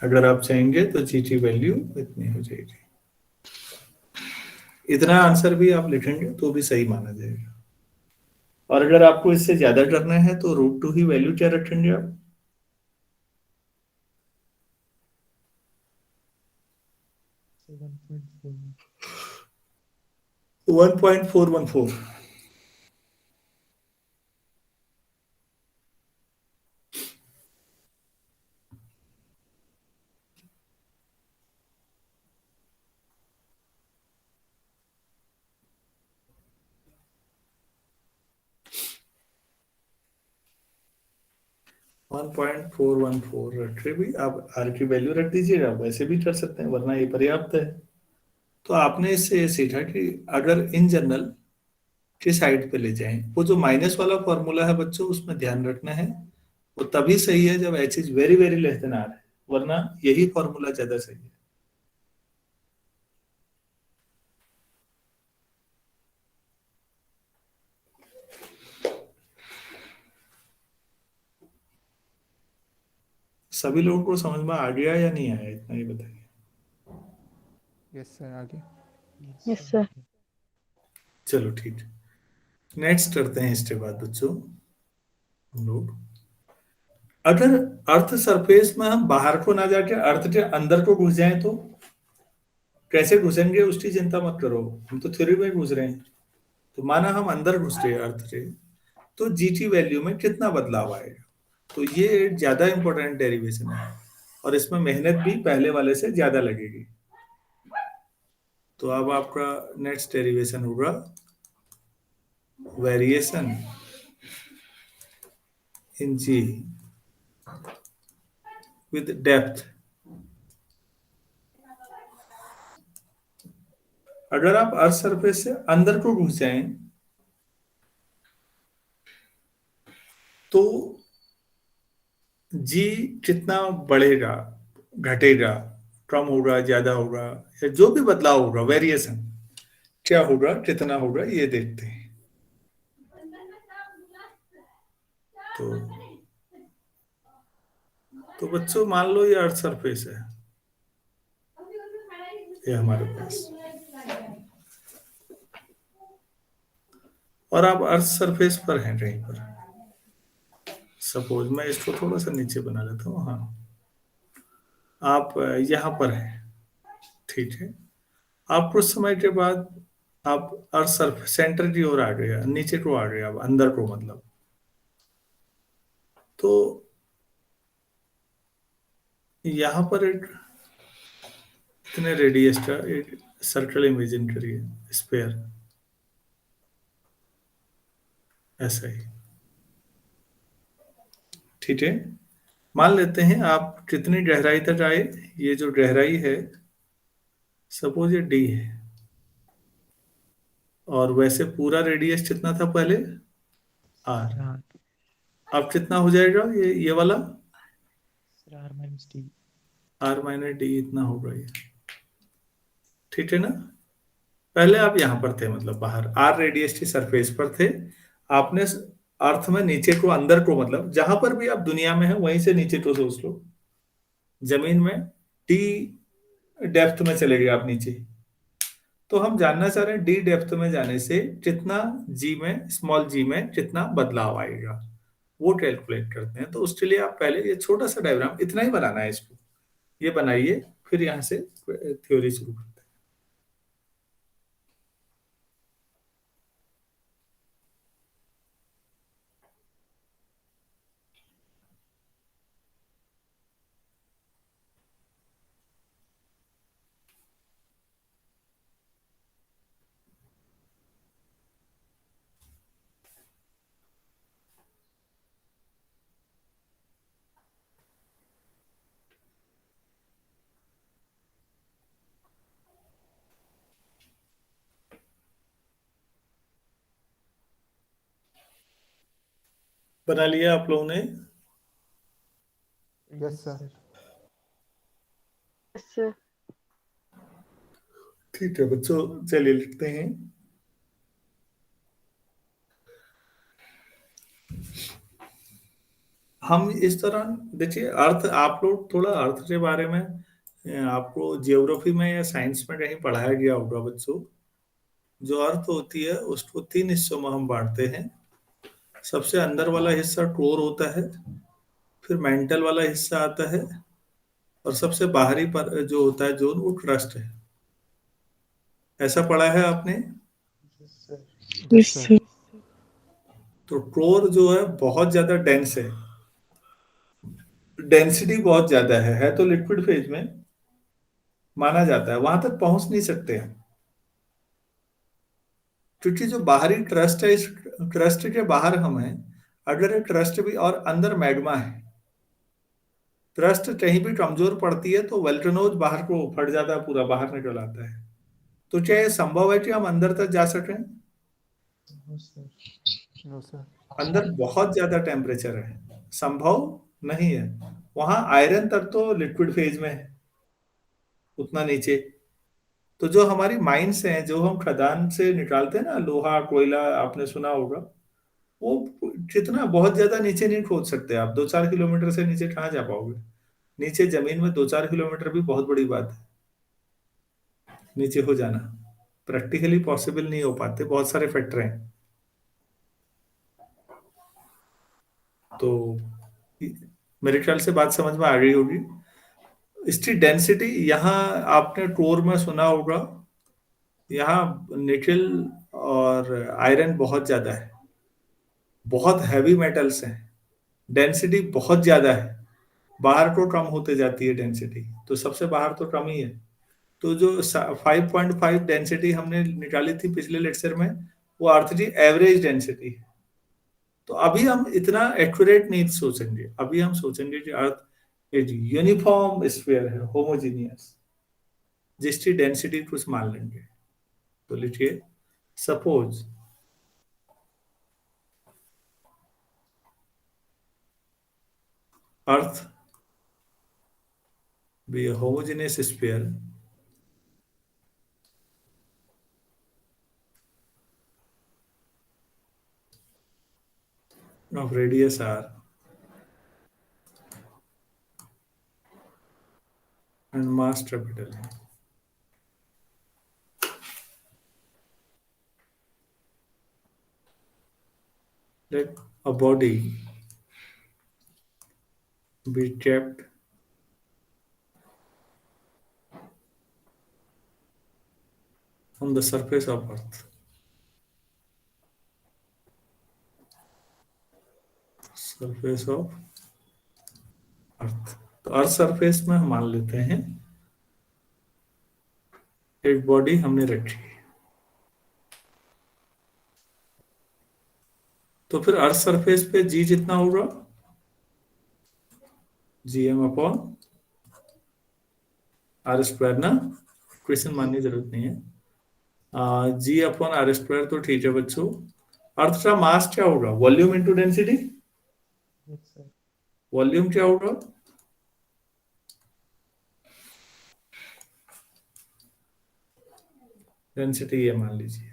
अगर आप चाहेंगे तो जी की वैल्यू इतनी हो जाएगी। इतना आंसर भी आप लिखेंगे तो भी सही माना जाएगा। और अगर आपको इससे ज्यादा करना है तो रूट टू ही वैल्यू क्या रखेंगे आप? 1.414। 1.414 रखे भी आप, आर की वैल्यू रख दीजिएगा, वैसे भी कर सकते हैं वरना ये पर्याप्त है। तो आपने इससे ये सीखा कि अगर इन जनरल के साइड पे ले जाएं। वो जो माइनस वाला फॉर्मूला है बच्चों, उसमें ध्यान रखना है, वो तभी सही है जब h is very very less than r है, वरना यही फॉर्मूला ज्यादा सही है। सभी लोगों को समझ में आ गया या नहीं आया, इतना ही बताइए। यस सर, आगे। Yes sir. चलो ठीक है, नेक्स्ट करते हैं इसके बाद बच्चों हम लोग। अगर अर्थ सरफेस में हम बाहर को ना जाके अर्थ के अंदर को घुस जाएं तो कैसे घुसेंगे उसकी चिंता मत करो, हम तो थ्योरी में घुस रहे हैं। तो माना हम अंदर घुस रहे हैं अर्थ के, तो जी की वैल्यू में कितना बदलाव आएगा। तो ये ज्यादा इंपॉर्टेंट डेरिवेशन है और इसमें मेहनत भी पहले वाले से ज्यादा लगेगी। तो अब आपका नेक्स्ट डेरिवेशन होगा variation in G with depth. अगर आप अर्थ सरफेस से अंदर को घुस जाएं तो जी कितना बढ़ेगा, घटेगा, कम होगा, ज्यादा होगा, या जो भी बदलाव होगा, वेरिएशन क्या होगा, कितना होगा, ये देखते हैं। तो बच्चों मान लो ये अर्थ सरफेस है, ये हमारे पास, और आप अर्थ सरफेस पर हैं कहीं पर। सपोज मैं इसको थोड़ा सा नीचे बना लेता हूँ, हाँ आप यहाँ पर हैं, ठीक है। आप कुछ समय के बाद आप अर्थ सरफेस सेंटर की ओर आ गए, नीचे को आ गए, अब अंदर को मतलब। तो यहाँ पर एक इतने रेडियस का एक सर्कल इमेजिन करिए, स्फीयर, ऐसा ही, ठीक है। मान लेते हैं आप कितनी गहराई तक आए, ये जो गहराई है सपोज ये डी है, और वैसे पूरा रेडियस कितना था पहले, आर। सर अब कितना हो जाएगा ये वाला, R minus D. R minus D इतना होगा ये, ठीक है ना। पहले आप यहाँ पर थे, मतलब बाहर आर रेडियस की सरफेस पर थे, आपने अर्थ में नीचे को अंदर को, मतलब जहां पर भी आप दुनिया में है वहीं से नीचे को सोच लो, जमीन में डी डेप्थ में चले गए आप नीचे। तो हम जानना चाह रहे हैं डी डेप्थ में जाने से कितना जी में, स्मॉल जी में कितना बदलाव आएगा, वो कैलकुलेट करते हैं। तो उसके लिए आप पहले ये छोटा सा डायग्राम, इतना ही बनाना है इसको, ये बनाइए, फिर यहाँ से थ्योरी शुरू करते हैं। बना लिया आप लोगों ने? Yes sir. Yes sir. ठीक है बच्चों, चलिए लिखते हैं। हम इस दौरान देखिए, अर्थ आप लोग थोड़ा अर्थ के बारे में आपको जियोग्राफी में या साइंस में कहीं पढ़ाया गया होगा बच्चों। जो अर्थ होती है उसको तीन हिस्सों में हम बांटते हैं। सबसे अंदर वाला हिस्सा कोर होता है, फिर मेंटल वाला हिस्सा आता है, और सबसे बाहरी पर जो होता है जोन, वो क्रस्ट है। ऐसा पढ़ा है आपने? Yes sir. तो कोर जो है बहुत ज्यादा डेंस है, डेंसिटी बहुत ज्यादा है तो लिक्विड फेज में माना जाता है, वहां तक पहुंच नहीं सकते हैं, क्योंकि जो बाहरी क्रस्ट है, इस क्रस्ट के बाहर हम हैं। अगर ये क्रस्ट भी और अंदर मैग्मा है, क्रस्ट कहीं भी कमजोर पड़ती है तो वेल्ट्रनोज बाहर को फट जाता है, पूरा बाहर निकल आता है। तो क्या ये संभव है कि हम अंदर तक जा सकें? No sir. No sir. अंदर बहुत ज्यादा टेम्परेचर है, संभव नहीं है। वहां आयरन तक तो लिक्विड फेज में है, उतना नीचे। तो जो हमारी माइंस हैं, जो हम खदान से निकालते हैं ना, लोहा कोयला, आपने सुना होगा, वो कितना बहुत ज्यादा नीचे नहीं खोद सकते आप। 2-4 किलोमीटर से नीचे कहाँ जा पाओगे? नीचे जमीन में 2-4 किलोमीटर भी बहुत बड़ी बात है, नीचे हो जाना प्रैक्टिकली पॉसिबल नहीं हो पाते, बहुत सारे फैक्टर हैं। तो मेरे ख्याल से बात समझ में आ गई होगी। इसकी डेंसिटी यहाँ आपने टोर में सुना होगा, यहाँ निकेल और आयरन बहुत ज्यादा है, बहुत हैवी मेटल्स हैं, डेंसिटी बहुत ज्यादा है। बाहर तो कम होते जाती है डेंसिटी, तो सबसे बाहर तो कम ही है। तो जो 5.5 डेंसिटी हमने निकाली थी पिछले लेक्चर में, वो अर्थ की एवरेज डेंसिटी है। तो अभी हम इतना एक्यूरेट नहीं सोचेंगे, अभी हम सोचेंगे कि अर्थ एक यूनिफॉर्म स्फीयर है, होमोजीनियस, जिसकी डेंसिटी कुछ मान लेंगे। तो लिखिए, suppose earth be a homogeneous sphere of radius r and mass capital. Let a body be kept on the surface of earth. Surface of earth. तो अर्थ सरफेस में हम मान लेते हैं एक बॉडी हमने रखी, तो फिर अर्थ सरफेस पे जी जितना होगा, GM/r², ना, क्वेश्चन मानने की जरूरत नहीं है। G/r² तो ठीक है बच्चों। अर्थ का मास क्या होगा? Volume into density. Yes sir. Volume क्या होगा? डेंसिटी ये मान लीजिए।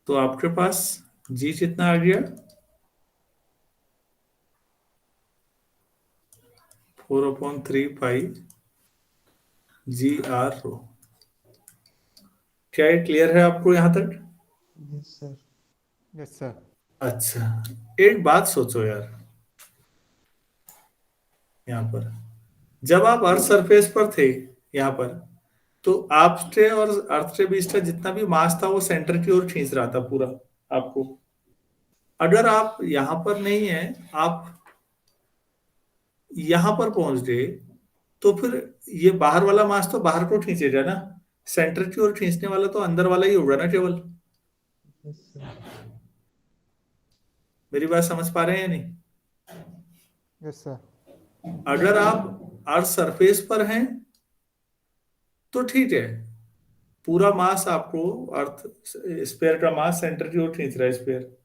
तो आपके पास जी कितना आ गया? 4/3 GR। क्या ये क्लियर है आपको यहां तक? Yes sir. Yes sir. अच्छा, एक बात सोचो यार, यहाँ पर जब आप अर्थ सरफेस पर थे, यहाँ पर, तो आपके और अर्थ के बीच का जितना भी मास था वो सेंटर की ओर खींच रहा था पूरा आपको। अगर आप यहां पर नहीं है, आप यहां पर पहुंच गए, तो फिर ये बाहर वाला मास तो बाहर को खींचेगा ना, सेंटर की ओर खींचने वाला तो अंदर वाला ही होगा ना केवल। Yes sir. मेरी बात समझ पा रहे हैं या नहीं? Yes sir. अगर आप अर्थ सरफेस पर हैं तो ठीक है, पूरा मास आपको अर्थ स्फीयर का मास सेंटर की ओर खींच रहा है स्फीयर।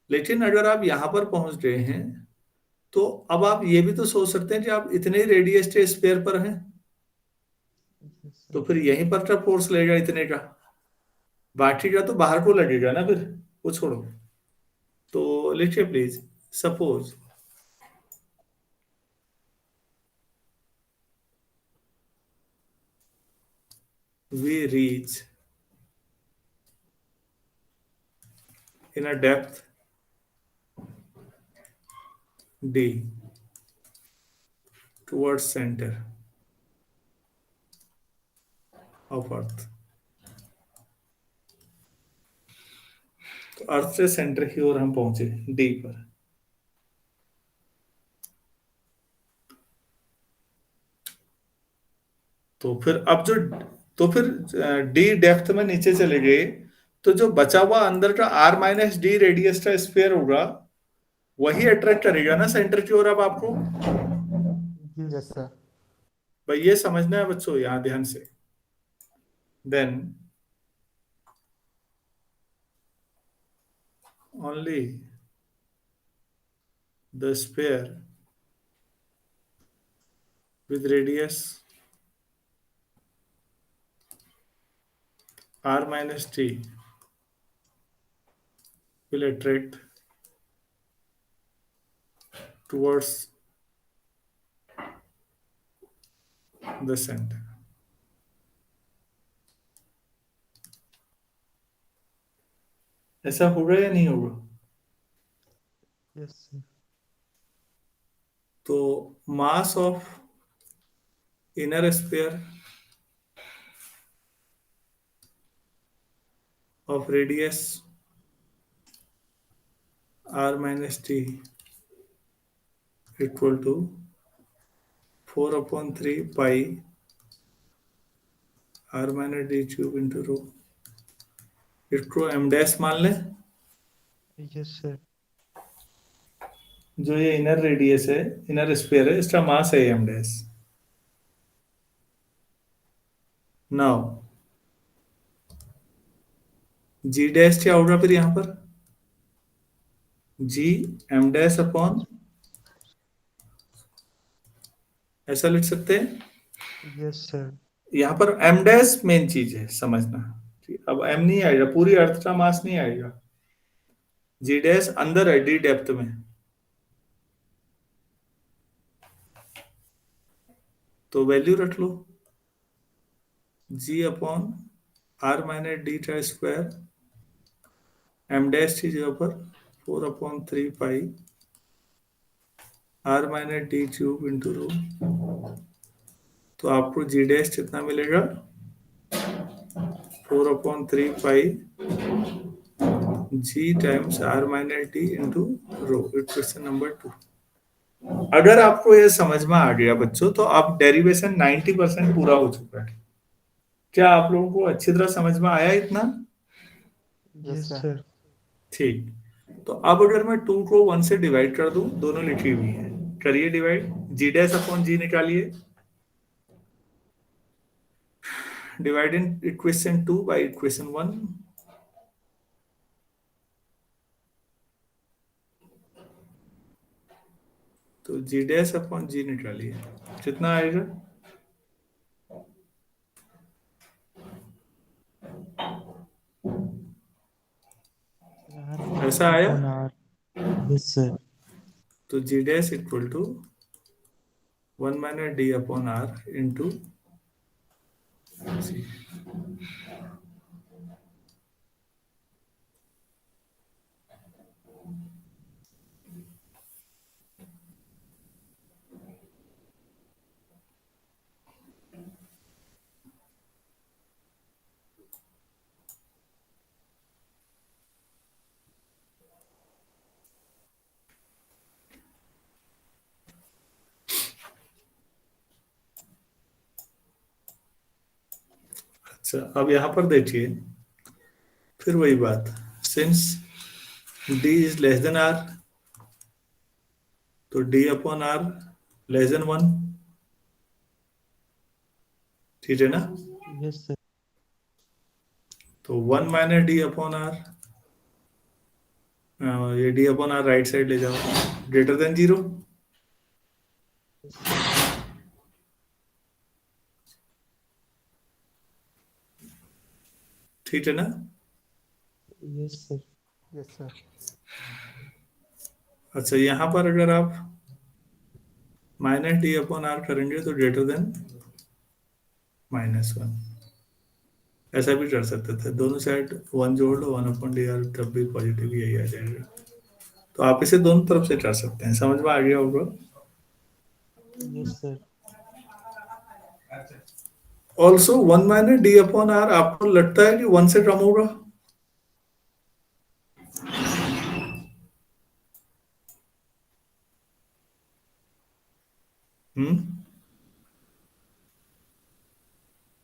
लेकिन अगर आप यहां पर पहुंच गए हैं, तो अब आप ये भी तो सोच सकते हैं कि आप इतने ही रेडियस के स्फीयर पर हैं, यस तो सर। फिर यहीं पर का फोर्स लगेगा इतने का, बाकी का तो बाहर को लगेगा ना, फिर वो छोड़ो। तो लिखिए please, suppose we reach in a depth d towards center of earth। तो अर्थ से सेंटर की ओर हम पहुंचे डी पर। तो फिर अब जो, तो फिर डी डेप्थ में नीचे चले गए, तो जो बचा हुआ अंदर का r-d रेडियस का स्फीयर होगा, वही अट्रैक्ट करेगा ना सेंटर की ओर अब आपको। Yes sir. भाई ये समझना है बच्चों यहां ध्यान से। Then only the sphere with radius r minus t will attract towards the center. ऐसा होगा या नहीं होगा? Yes, sir. तो mass of inner sphere of radius r minus t equal to 4 upon 3 pi r minus d cube into rho. इसको m डैश मान ले. Yes, sir. जो ये इनर रेडियस है, इनर स्फीयर है, इसका मास है m dash. Now g dash क्या होगा फिर यहां पर? g m डैश अपॉन, ऐसा लिख सकते हैं. Yes, sir. यहां पर m डैश मेन चीज है समझना. ठीक, अब m नहीं आएगा, पूरी अर्थ का मास नहीं आएगा. g डैश अंदर है d डेप्थ में. तो वैल्यू रख लो, g upon R minus D का स्क्वायर एम डैश की जगह पर 4 upon 3 pi R minus D cube into rho. तो आपको जी डैश कितना मिलेगा? 4 upon 3 pi G times R minus D into rho. Question number 2. अगर आपको ये समझ में आ गया बच्चों, तो आप डेरिवेशन 90% पूरा हो चुका है. क्या आप लोगों को अच्छी तरह समझ में आया इतना? Yes, sir. sir. ठीक. तो अब अगर मैं 2 को 1 से डिवाइड कर दूं, दोनों लिखी हुई है, करिए डिवाइड. जी डैश अपॉन जी निकालिए. Dividing equation 2 by equation 1. तो जी डैश अपॉन जी निकालिए, कितना आएगा? R ऐसा आया? upon R. Yes, sir. तो g dash equal to 1 minus D upon R into c. अच्छा, अब यहां पर देखिए, फिर वही बात. Since d is less than r, तो d upon r less than 1. ठीक है ना? Yes, sir. तो 1 माइनस डी अपॉन आर, ये d upon R right side ले जाओ, ग्रेटर देन 0. Yes, sir. ठीक है ना? Yes, sir. Yes, sir. अच्छा, यहां पर अगर आप माइनस डी अपॉन आर करेंगे तो ग्रेटर देन -1. ऐसा भी कर सकते थे, दोनों साइड 1 जोड़ लो, 1 अपॉन डी आर, तब भी पॉजिटिव यही आ जाएगा. तो आप इसे दोनों तरफ से कर सकते हैं. समझ में आ गया होगा? Yes, sir. Also 1 minus D upon R आपको लगता है कि 1 से कम होगा? हम्म,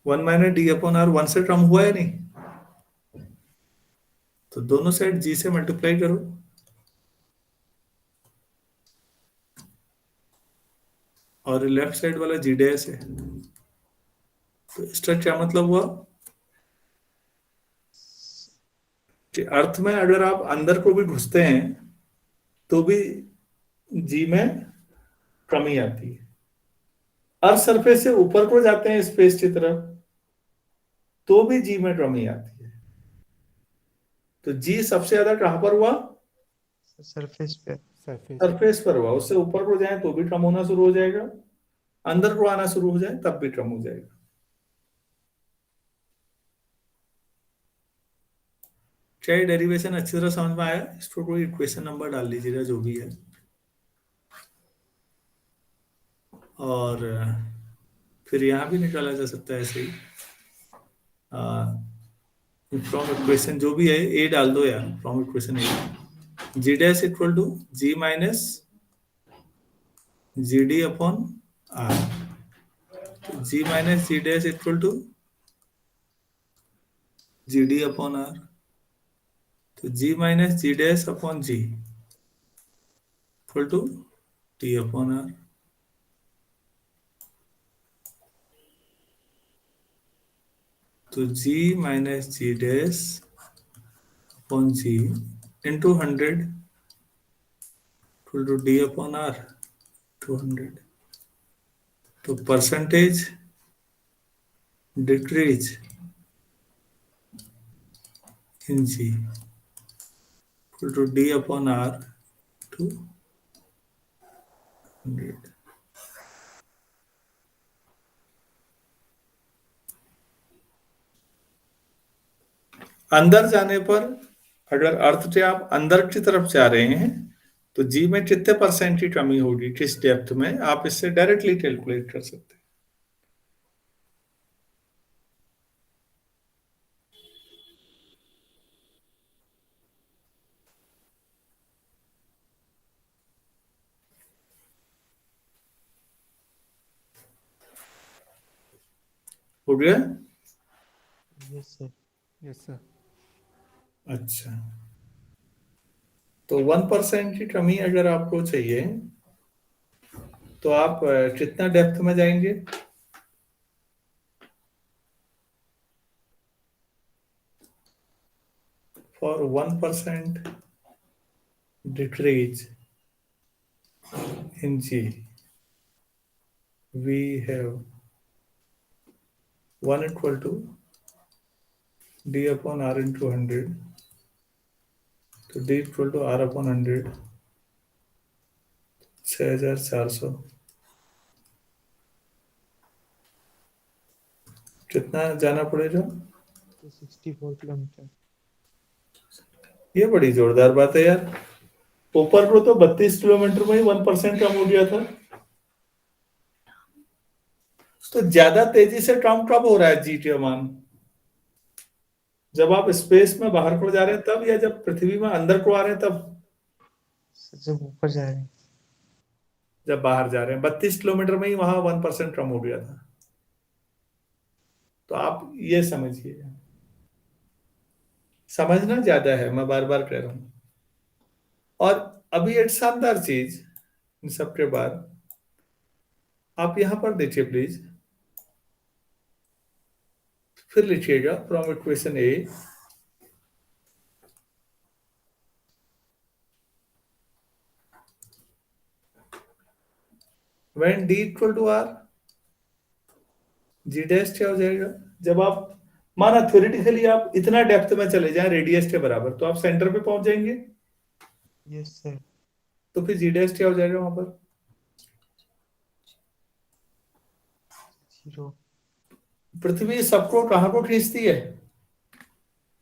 1 माइनस डी अपॉन आर 1 से कम हुआ है नहीं? तो दोनों साइड जी से मल्टीप्लाई करो. और लेफ्ट साइड वाला जी डैश है, तो इसका क्या मतलब हुआ कि अर्थ में अगर आप अंदर को भी घुसते हैं तो भी जी में कमी आती है। अर्थ सरफेस से ऊपर को जाते हैं स्पेस की तरफ तो भी जी में कमी आती है। तो जी सबसे ज्यादा कहां पर हुआ? सरफेस पे। सरफेस सरफेस पर हुआ। उससे ऊपर को जाए तो भी कम होना शुरू हो जाएगा, अंदर को आना शुरू हो जाए तब भी कम हो जाएगा। क्या ये डेरिवेशन अच्छी तरह समझ में आया? इसको कोई इक्वेशन नंबर डाल लीजिएगा जो भी है। और फिर यहाँ भी निकाला जा सकता है ऐसे ही। फ्रॉम इक्वेशन जो भी है ए डाल दो यार, from equation A g dash equal to g minus g d upon R. G minus g dash equal to g d upon R. तो g minus g dash upon g equal to t upon R. तो g minus g dash upon g into 100 equal to d upon R 200। तो percentage decrease in ji equal to d upon R 200। अंदर जाने पर अगर अर्थ से आप अंदर की तरफ जा रहे हैं तो जी में कितने परसेंट की कमी होगी किस डेप्थ में, आप इससे डायरेक्टली कैलकुलेट कर सकते हैं। हो गया? Yes sir. Yes sir. अच्छा, तो 1% की कमी अगर आपको चाहिए तो आप कितना डेप्थ में जाएंगे? For 1% decrease in G, we have 1 equal to D upon R into 100. तो D equal to R upon 100, 6400। कितना जाना पड़ेगा? 64 किलोमीटर। ये बड़ी जोरदार बात है यार। ऊपर को तो 32 किलोमीटर में ही 1% कम हो गया था। तो ज्यादा तेजी से कम कब हो रहा है जी का मान? जब आप स्पेस में बाहर को जा रहे हैं तब, या जब पृथ्वी में अंदर को आ रहे हैं तब? जब ऊपर जा रहे हैं। जब बाहर जा रहे हैं 32 किलोमीटर में ही वहां 1% कम हो गया था। तो आप ये समझिए, समझना ज्यादा है, मैं बार बार कह रहा हूं। और अभी एक शानदार चीज इन सबके बाद आप यहां पर देखिए प्लीज, फिर लिखिएगा from equation A when D equal to R, G dash क्या हो जाएगा? जब आप माना थ्योरेटिकली आप इतना डेप्थ में चले जाएं रेडियस के बराबर तो आप सेंटर पे पहुंच जाएंगे। Yes sir. तो फिर जी डैश क्या हो जाएगा वहां पर? 0। पृथ्वी सबको कहां को खींचती है?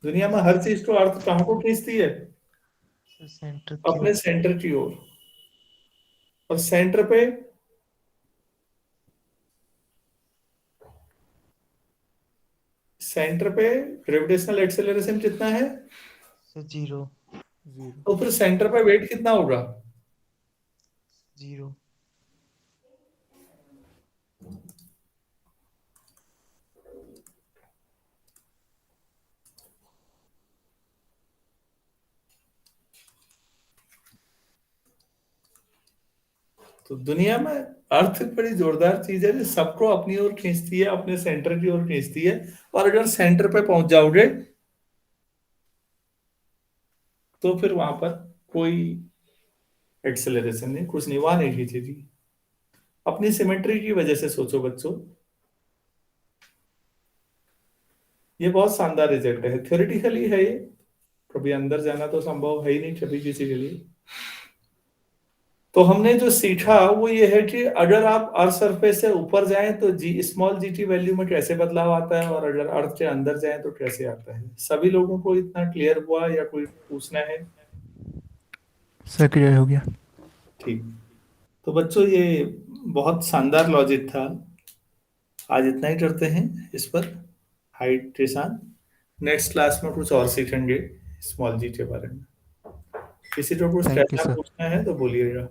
दुनिया में हर चीज को अर्थ कहां को खींचती है? सेंटर की अपने ओर। सेंटर की ओर। और सेंटर पे ग्रेविटेशनल एक्सेलरेशन कितना है? सर 0। तो फिर सेंटर पे वेट कितना होगा? 0। तो दुनिया में अर्थ बड़ी जोरदार चीज है जो सबको अपनी ओर खींचती है, अपने सेंटर की ओर खींचती है। और अगर सेंटर पे पहुंच जाओगे तो फिर वहां पर कोई एक्सेलरेशन नहीं, कुछ नहीं, वहां नहीं खींची थी। अपनी सिमेट्री की वजह से सोचो बच्चों, ये बहुत शानदार रिजल्ट है। थ्योरेटिकली है ये, कभी अंदर जाना तो संभव है ही नहीं कभी किसी के लिए। तो हमने जो सीखा वो ये है कि अगर आप अर्थ सरफेस से ऊपर जाएं तो जी स्मॉल जी टी वैल्यू में कैसे बदलाव आता है, और अगर अर्थ के अंदर जाएं तो कैसे आता है। सभी लोगों को इतना क्लियर हुआ या कोई पूछना है? सर क्लियर हो गया। ठीक। तो बच्चों ये बहुत शानदार लॉजिक था। आज इतना ही करते हैं इस पर, हाइट के साथ। नेक्स्ट क्लास में कुछ और सीखेंगे स्मॉल जी के बारे में। किसी को कुछ थैंक यू कहना सर। पूछना है तो बोलिएगा।